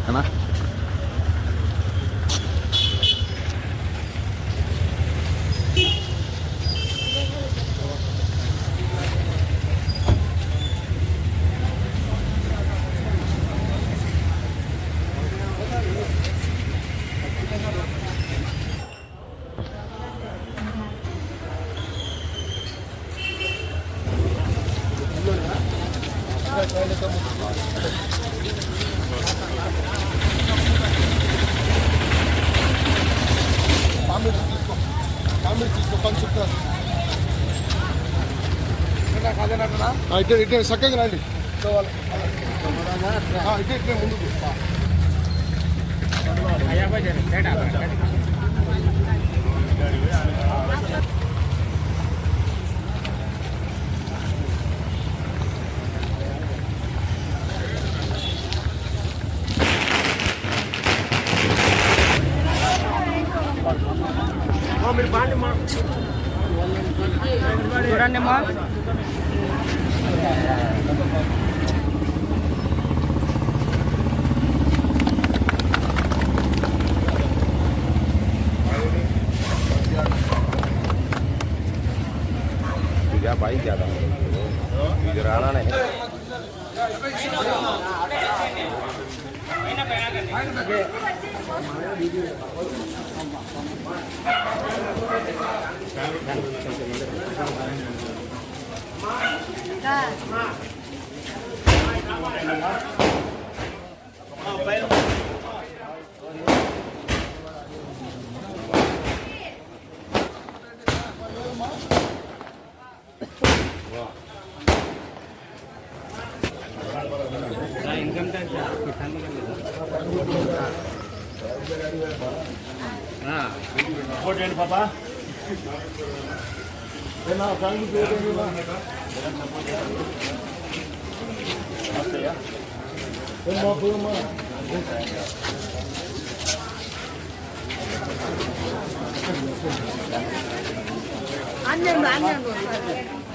అన్నా ఇట్టే చక్కగా రండి ఇట్టే ముందుకు చూడండి అమ్మా भाई ज़्यादा गुजराना नहीं इनकम टैक्स पापा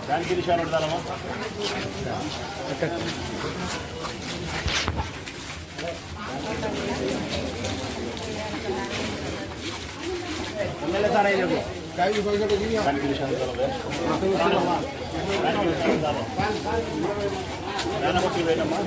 దానికి విషయాలు ఉండాలమ్మా సార్ అయినప్పుడు దానికి విషయాలు వేయమ్మా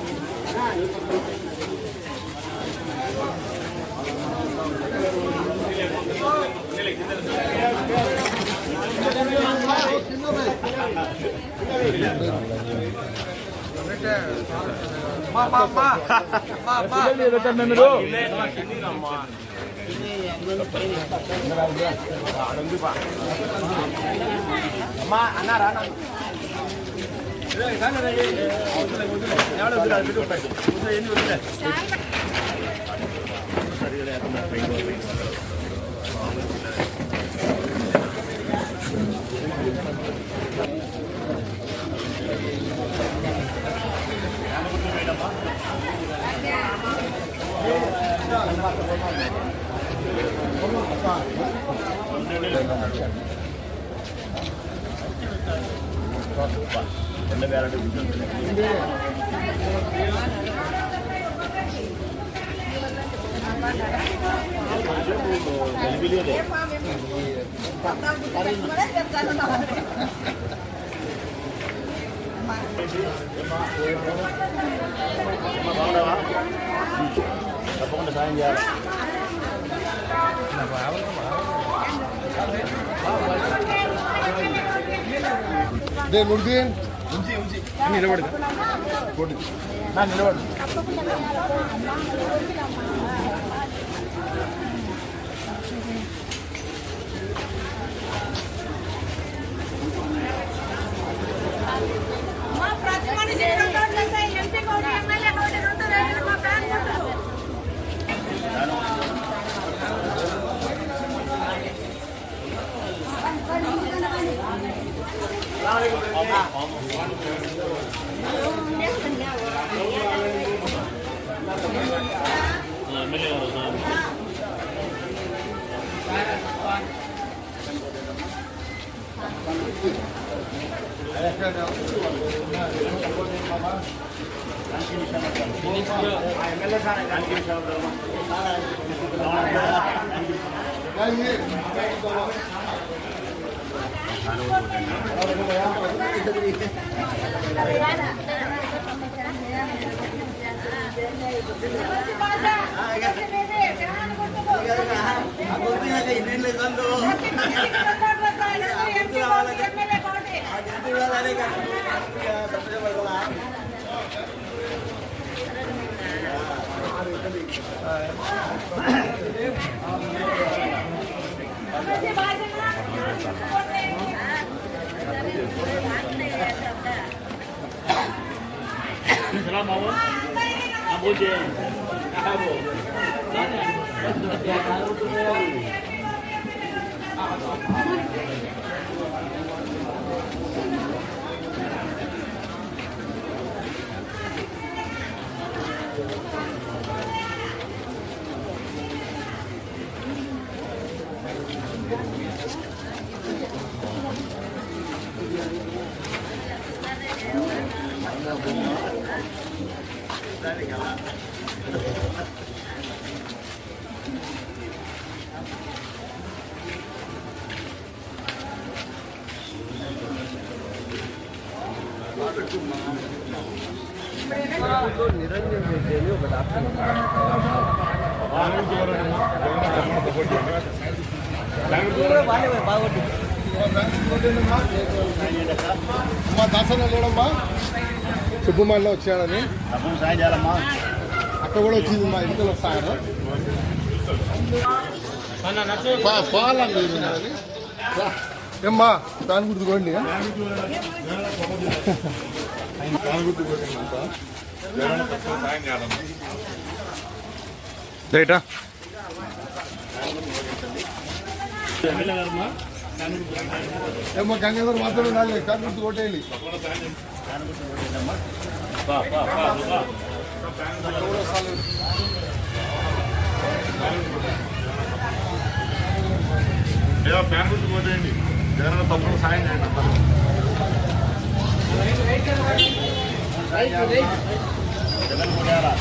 అన్నారా తప్పకుండా సాయం చేయాలి నిలబడు నిలబడు అమ్మా దాసన లేడమ్మా సుబ్బుమాల్లో వచ్చాడని సాయం చేయాలమ్మా. అక్క కూడా వచ్చింది మా ఇంట్లో వస్తాయని పోవాలండి ఏమ్మా దాని గుర్తుకోండి దాని గుర్తుకోండి రైటా ఏమో గంగాధర్ మాత్రమే రాలేదు దాని గుర్తు కొట్టేయండి ఫ్యాన్ గుర్తు పోతేయండి. జగన్ తప్పకుండా సాయం చేయండి అమ్మా. జగన్ పోయారా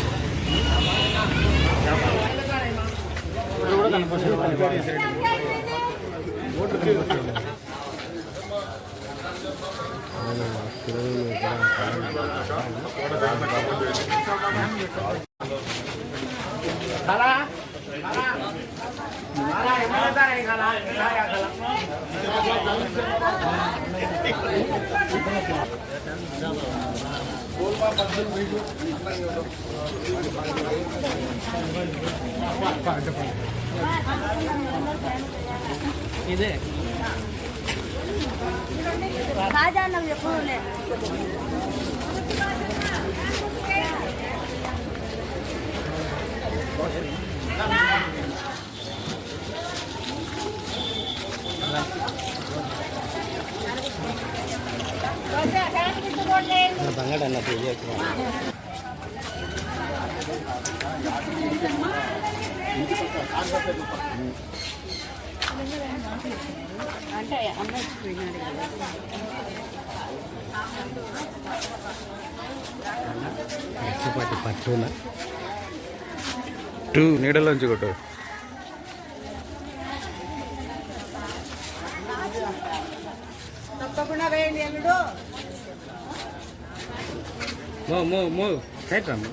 ఇదే రాజా నాకు ఎప్పుడు బంగాడు అన్నట్టు అంటే అమ్మాయి పోయినాడు కదా పట్టున 2 నీడలోంచి కొట్టు తప్పకుండా వేయండి అల్లుడు మో సైట్ రమ్మ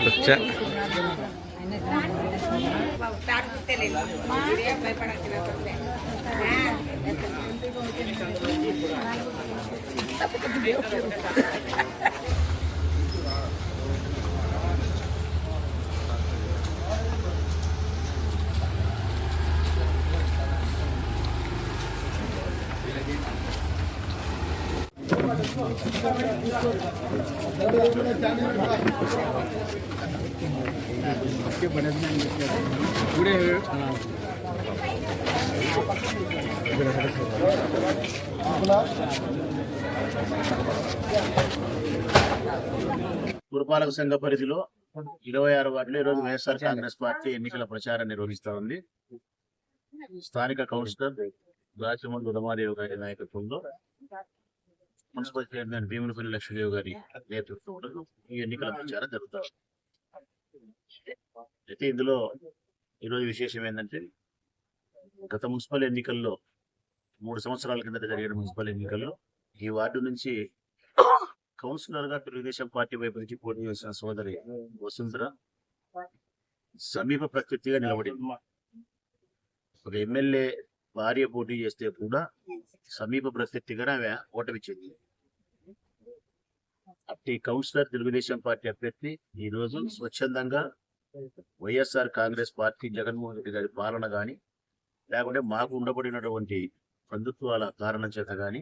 వచ్చా పురపాలక సంఘ పరిధిలో 26 వార్డులో ఈరోజు వైఎస్ఆర్ కాంగ్రెస్ పార్టీ ఎన్నికల ప్రచారం నిర్వహిస్తా ఉంది. స్థానిక కౌన్సిలర్ రాజమండ్రి ఉదమాదేవి గారి నాయకత్వంలో మున్సిపల్ చైర్మన్ భీములపల్లి లక్ష్మీదేవి గారి నేతృత్వంలో ఈ ఎన్నికల ప్రచారం జరుగుతారు. అయితే ఇందులో ఈరోజు విశేషం ఏంటంటే గత మున్సిపల్ ఎన్నికల్లో 3 సంవత్సరాల కిందట జరిగిన మున్సిపల్ ఎన్నికల్లో ఈ వార్డు నుంచి కౌన్సిలర్ గా తెలుగుదేశం పార్టీ వైపు నుంచి పోటీ చేసిన సోదరి వసుంధర సమీప ప్రత్యర్థిగా నిలబడింది. ఒక ఎమ్మెల్యే భార్య పోటీ చేస్తే కూడా సమీప ప్రత్యర్థిగా ఆమె ఓటమిచ్చింది. అట్టి కౌన్సిలర్ తెలుగుదేశం పార్టీ అభ్యర్థి ఈ రోజు స్వచ్ఛందంగా వైఎస్ఆర్ కాంగ్రెస్ పార్టీ జగన్మోహన్ రెడ్డి గారి పాలన గాని లేకుంటే మాకు ఉండబడినటువంటి బంధుత్వాల కారణం చేత గాని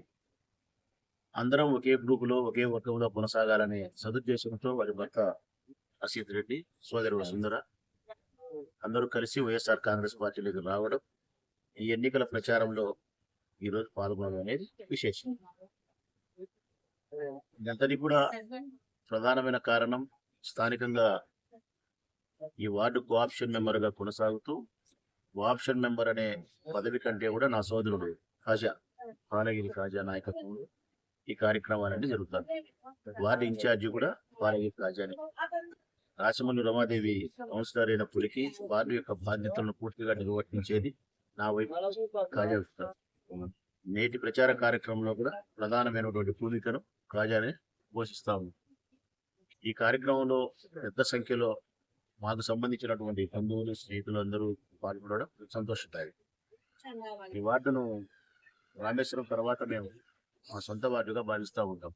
అందరం ఒకే గ్రూపులో ఒకే వర్గంలో కొనసాగాలనే సదుద్దేశంతో వారి భర్త అసీత్ రెడ్డి సోదరి వసుంధర అందరూ కలిసి వైఎస్ఆర్ కాంగ్రెస్ పార్టీలోకి రావడం, ఈ ఎన్నికల ప్రచారంలో ఈరోజు పాల్గొనడం అనేది విశేషం. ఇదంతటి కూడా ప్రధానమైన కారణం స్థానికంగా ఈ వార్డు కోఆప్షన్ మెంబర్ గా కొనసాగుతూ కోఆప్షన్ మెంబర్ అనే పదవి కంటే కూడా నా సోదరుడు ఖాజా పాలగిరి ఖాజా నాయకత్వంలో ఈ కార్యక్రమాలన్నీ జరుగుతాయి. వార్డు ఇన్ఛార్జి కూడా పాలగిరి ఖాజాని. రాచమల్లి రమాదేవి కౌన్సిలర్ అయినప్పటికీ వార్డు యొక్క బాధ్యతలను పూర్తిగా నిర్వర్తించేది నా వైపు ఖాజా ఇస్తారు. నేటి ప్రచార కార్యక్రమంలో కూడా ప్రధానమైనటువంటి భూమికను ఖాజానే పోషిస్తా ఉంది. ఈ కార్యక్రమంలో పెద్ద సంఖ్యలో మాకు సంబంధించినటువంటి బంధువులు స్నేహితులు అందరూ పాల్గొనడం సంతోషదాయకం. ఈ వార్డును రామేశ్వరం తర్వాత మేము మా సొంత వార్డుగా భావిస్తూ ఉంటాం.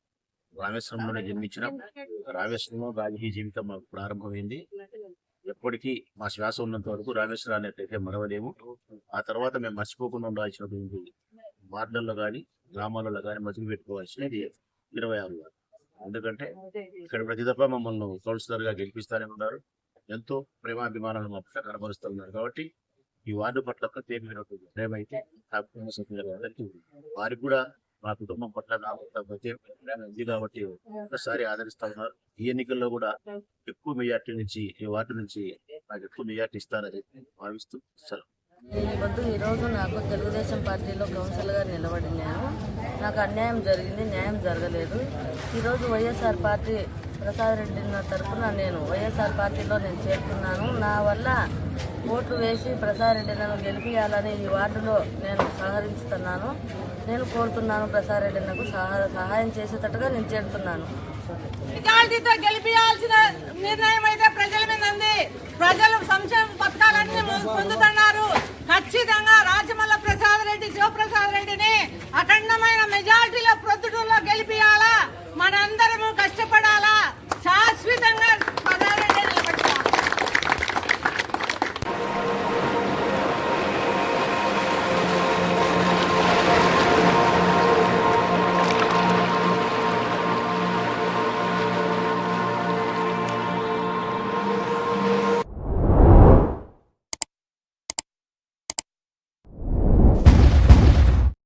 రామేశ్వరంలోనే జన్మించిన రామేశ్వరంలో రాజకీయ జీవితం మాకు ప్రారంభమైంది. ఎప్పటికీ మా శ్వాస ఉన్నంత వరకు రామేశ్వరాన్ని అయితే మరవలేము. ఆ తర్వాత మేము మర్చిపోకుండా ఉండాల్సినటువంటి వార్డుల్లో కానీ గ్రామాలలో కానీ మతులు పెట్టుకోవాల్సినది 26 వార్డు. ఎందుకంటే ఇక్కడ ప్రతి దఫా మమ్మల్ని కౌన్సిలర్ గా గెలిపిస్తానే ఉన్నారు. ఎంతో ప్రేమాభిమానాలు మా పట్ల కనబరుస్తూ ఉన్నారు. కాబట్టి ఈ వార్డు పట్ల ప్రత్యేకమైనటువంటి ప్రేమ అయితే వారికి కూడా మా కుటుంబం పట్ల నా పట్ల ప్రత్యేకమైన ప్రేమ ఉంది కాబట్టి ఒకసారి ఆదరిస్తా ఉన్నారు. ఈ ఎన్నికల్లో కూడా ఎక్కువ మెజార్టీ నుంచి ఈ వార్డు నుంచి నాకు ఎక్కువ మెజార్టీ ఇస్తారని భావిస్తూ సెలవు. ఈరోజు నాకు తెలుగుదేశం పార్టీలో కౌన్సిలర్గా నిలబడినాను. నాకు అన్యాయం జరిగింది, న్యాయం జరగలేదు. ఈరోజు వైఎస్ఆర్ పార్టీ ప్రసాద్ రెడ్డి తరఫున నేను వైఎస్ఆర్ పార్టీలో నేను చేరుకున్నాను. నా వల్ల ఓట్లు వేసి ప్రసాద్ రెడ్డి నన్ను గెలిపించాలని ఈ వార్డులో నేను సహకరిస్తున్నాను. నేను కోరుతున్నాను ప్రసాద్ రెడ్డి నాకు సహాయం చేసేటట్టుగా నేను చేరుతున్నాను. మెజారిటీతో గెలిపించాల్సిన నిర్ణయం అయితే ప్రజల మీద ఉంది. ప్రజలు సంక్షేమ పథకాలన్నీ పొందుతున్నారు. ఖచ్చితంగా రాజమల్ల ప్రసాద్ రెడ్డి శివప్రసాద్ రెడ్డిని అఖండమైన మెజారిటీ